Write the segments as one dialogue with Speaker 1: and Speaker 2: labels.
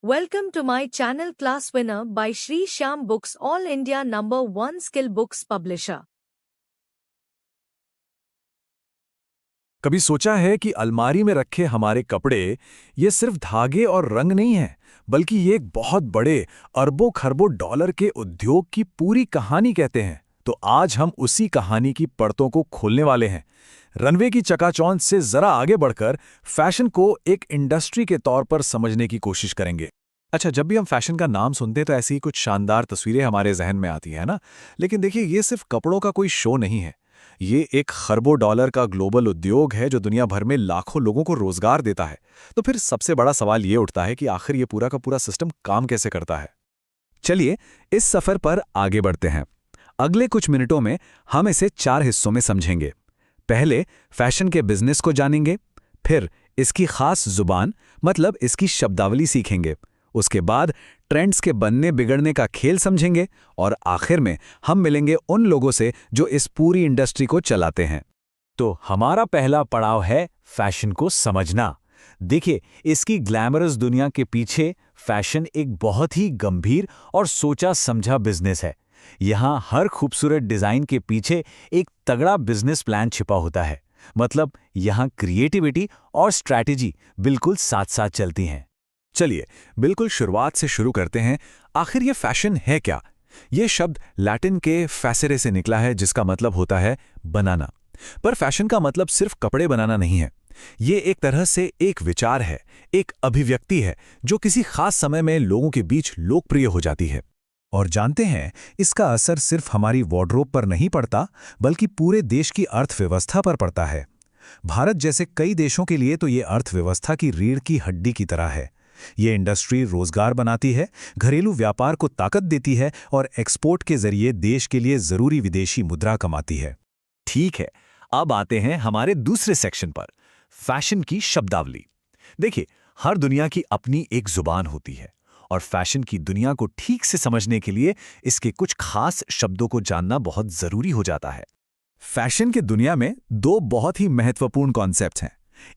Speaker 1: Welcome to my channel Class Winner by Shri Shyam Books, All India #1 skill books publisher.
Speaker 2: कभी सोचा है कि अलमारी में रखे हमारे कपड़े ये सिर्फ धागे और रंग नहीं हैं, बल्कि ये एक बहुत बड़े अरबों खरबों डॉलर के उद्योग की पूरी कहानी कहते हैं। तो आज हम उसी कहानी की परतों को खोलने वाले हैं। रनवे की चकाचौंध से जरा आगे बढ़कर फैशन को एक इंडस्ट्री के तौर पर समझने की कोशिश करेंगे। अच्छा, जब भी हम फैशन का नाम सुनते हैं तो ऐसी ही कुछ शानदार तस्वीरें हमारे जहन में आती है ना। लेकिन देखिए, ये सिर्फ कपड़ों का कोई शो नहीं है। ये एक खरबों डॉलर का ग्लोबल उद्योग है जो दुनिया भर में लाखों लोगों को रोजगार देता है। तो फिर सबसे बड़ा सवाल ये उठता है कि आखिर ये पूरा का पूरा सिस्टम काम कैसे करता है। चलिए इस सफर पर आगे बढ़ते हैं। अगले कुछ मिनटों में हम इसे 4 हिस्सों में समझेंगे। पहले फैशन के बिजनेस को जानेंगे, फिर इसकी खास जुबान मतलब इसकी शब्दावली सीखेंगे, उसके बाद ट्रेंड्स के बनने बिगड़ने का खेल समझेंगे और आखिर में हम मिलेंगे उन लोगों से जो इस पूरी इंडस्ट्री को चलाते हैं। तो हमारा पहला पड़ाव है फैशन को समझना। देखिए, इसकी ग्लैमरस दुनिया के पीछे फैशन एक बहुत ही गंभीर और सोचा समझा बिजनेस है। यहाँ हर खूबसूरत डिजाइन के पीछे एक तगड़ा बिजनेस प्लान छिपा होता है। मतलब यहाँ क्रिएटिविटी और स्ट्रैटेजी बिल्कुल साथ साथ चलती हैं। चलिए बिल्कुल शुरुआत से शुरू करते हैं। आखिर ये फैशन है क्या? ये शब्द लैटिन के फैसेरे से निकला है, जिसका मतलब होता है बनाना। पर फैशन का मतलब सिर्फ कपड़े बनाना नहीं है। ये एक तरह से एक विचार है, एक अभिव्यक्ति है जो किसी खास समय में लोगों के बीच लोकप्रिय हो जाती है। और जानते हैं, इसका असर सिर्फ हमारी वार्डरोब पर नहीं पड़ता, बल्कि पूरे देश की अर्थव्यवस्था पर पड़ता है। भारत जैसे कई देशों के लिए तो ये अर्थव्यवस्था की रीढ़ की हड्डी की तरह है। ये इंडस्ट्री रोजगार बनाती है, घरेलू व्यापार को ताकत देती है और एक्सपोर्ट के जरिए देश के लिए जरूरी विदेशी मुद्रा कमाती है। ठीक है, अब आते हैं हमारे दूसरे सेक्शन पर, फैशन की शब्दावली। देखिए, हर दुनिया की अपनी एक जुबान होती है और फैशन की दुनिया को ठीक से समझने के लिए इसके कुछ खास शब्दों को जानना बहुत जरूरी हो जाता है। फैशन की दुनिया में 2 बहुत ही महत्वपूर्ण कॉन्सेप्ट हैं।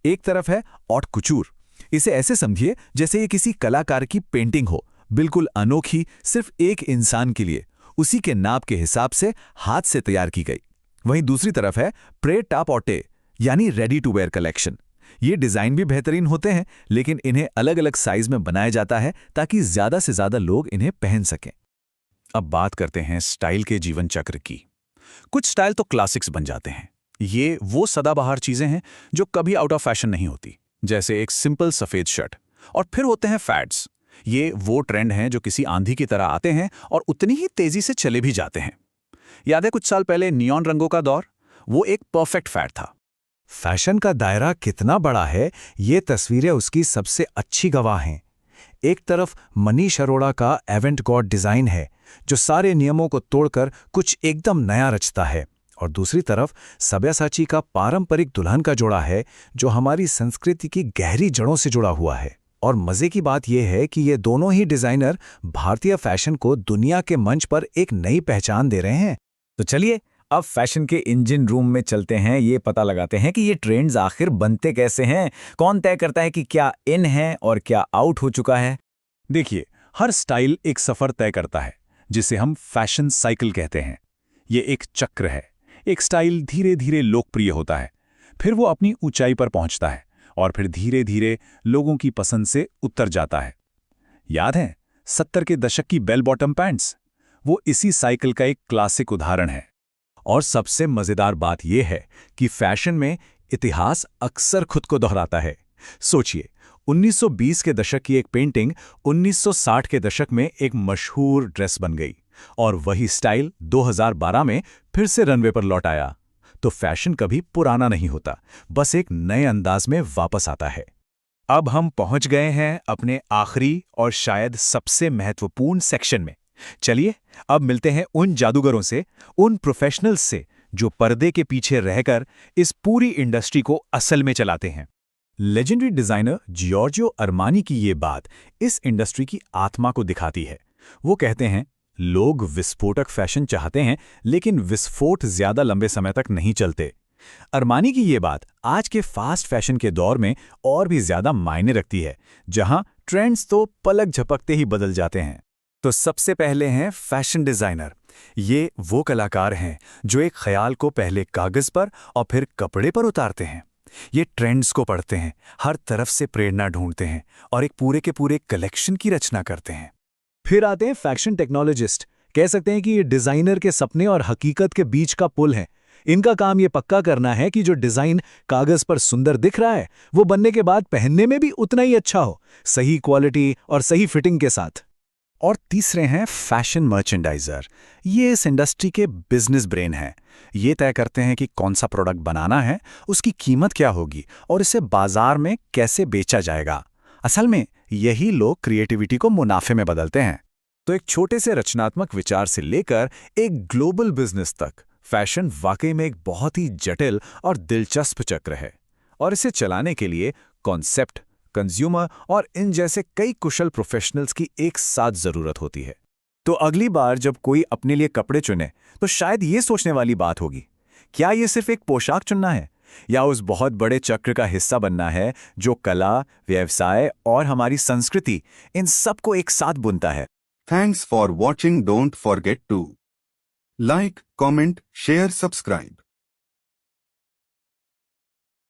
Speaker 2: एक तरफ है ऑट कुचूर। इसे ऐसे समझिए जैसे ये किसी कलाकार की पेंटिंग हो, बिल्कुल अनोखी, सिर्फ एक इंसान के लिए, उसी के नाप के हिसाब से हाथ से तैयार की गई। वहीं दूसरी तरफ है प्रेट आ पोर्टर, यानी रेडी टू वेयर कलेक्शन। ये डिजाइन भी बेहतरीन होते हैं, लेकिन इन्हें अलग अलग साइज में बनाया जाता है ताकि ज्यादा से ज्यादा लोग इन्हें पहन सकें। अब बात करते हैं स्टाइल के जीवन चक्र की। कुछ स्टाइल तो क्लासिक्स बन जाते हैं। ये वो सदाबहार चीजें हैं जो कभी आउट ऑफ फैशन नहीं होती, जैसे एक सिंपल सफेद शर्ट। और फिर होते हैं फैड्स। ये वो ट्रेंड हैं जो किसी आंधी की तरह आते हैं और उतनी ही तेजी से चले भी जाते हैं। याद है कुछ साल पहले नियॉन रंगों का दौर? वो एक परफेक्ट फैड था। फैशन का दायरा कितना बड़ा है, ये तस्वीरें उसकी सबसे अच्छी गवाह हैं। एक तरफ मनीष अरोड़ा का एवेंट गॉड डिजाइन है, जो सारे नियमों को तोड़कर कुछ एकदम नया रचता है, और दूसरी तरफ सब्यासाची का पारंपरिक दुल्हन का जोड़ा है, जो हमारी संस्कृति की गहरी जड़ों से जुड़ा हुआ है। और मजे की बात यह है कि ये दोनों ही डिजाइनर भारतीय फैशन को दुनिया के मंच पर एक नई पहचान दे रहे हैं। तो चलिए अब फैशन के इंजन रूम में चलते हैं। ये पता लगाते हैं कि ये ट्रेंड्स आखिर बनते कैसे हैं, कौन तय करता है कि क्या इन है और क्या आउट हो चुका है। देखिए, हर स्टाइल एक सफर तय करता है, जिसे हम फैशन साइकिल कहते हैं। ये एक चक्र है। एक स्टाइल धीरे धीरे लोकप्रिय होता है, फिर वो अपनी ऊंचाई पर पहुंचता है और फिर धीरे धीरे लोगों की पसंद से उतर जाता है। याद है 70 के दशक की बेल बॉटम पैंट्स? वो इसी साइकिल का एक क्लासिक उदाहरण है। और सबसे मजेदार बात यह है कि फैशन में इतिहास अक्सर खुद को दोहराता है। सोचिए, 1920 के दशक की एक पेंटिंग 1960 के दशक में एक मशहूर ड्रेस बन गई, और वही स्टाइल 2012 में फिर से रनवे पर लौट आया। तो फैशन कभी पुराना नहीं होता, बस एक नए अंदाज में वापस आता है। अब हम पहुंच गए हैं अपने आखिरी और शायद सबसे महत्वपूर्ण सेक्शन में। चलिए अब मिलते हैं उन जादूगरों से, उन प्रोफेशनल्स से जो पर्दे के पीछे रहकर इस पूरी इंडस्ट्री को असल में चलाते हैं। लेजेंडरी डिजाइनर जियोर्जियो अरमानी की ये बात इस इंडस्ट्री की आत्मा को दिखाती है। वो कहते हैं, लोग विस्फोटक फैशन चाहते हैं, लेकिन विस्फोट ज्यादा लंबे समय तक नहीं चलते। अरमानी की ये बात आज के फास्ट फैशन के दौर में और भी ज्यादा मायने रखती है, जहां ट्रेंड्स तो पलक झपकते ही बदल जाते हैं। तो सबसे पहले हैं फैशन डिजाइनर। ये वो कलाकार हैं जो एक ख्याल को पहले कागज पर और फिर कपड़े पर उतारते हैं। ये ट्रेंड्स को पढ़ते हैं, हर तरफ से प्रेरणा ढूंढते हैं और एक पूरे के पूरे कलेक्शन की रचना करते हैं। फिर आते हैं फैशन टेक्नोलॉजिस्ट। कह सकते हैं कि ये डिजाइनर के सपने और हकीकत के बीच का पुल है। इनका काम ये पक्का करना है कि जो डिजाइन कागज पर सुंदर दिख रहा है वो बनने के बाद पहनने में भी उतना ही अच्छा हो, सही क्वालिटी और सही फिटिंग के साथ। और तीसरे हैं फैशन मर्चेंडाइजर। ये इस इंडस्ट्री के बिजनेस ब्रेन हैं। ये तय करते हैं कि कौन सा प्रोडक्ट बनाना है, उसकी कीमत क्या होगी और इसे बाजार में कैसे बेचा जाएगा। असल में यही लोग क्रिएटिविटी को मुनाफे में बदलते हैं। तो एक छोटे से रचनात्मक विचार से लेकर एक ग्लोबल बिजनेस तक, फैशन वाकई में एक बहुत ही जटिल और दिलचस्प चक्र है। और इसे चलाने के लिए कॉन्सेप्ट, कंज्यूमर और इन जैसे कई कुशल प्रोफेशनल्स की एक साथ जरूरत होती है। तो अगली बार जब कोई अपने लिए कपड़े चुने तो शायद ये सोचने वाली बात होगी, क्या ये सिर्फ एक पोशाक चुनना है या उस बहुत बड़े चक्र का हिस्सा बनना है जो कला, व्यवसाय और हमारी संस्कृति इन सबको एक साथ बुनता है।
Speaker 3: Thanks for watching. Don't forget to like, comment, share, subscribe.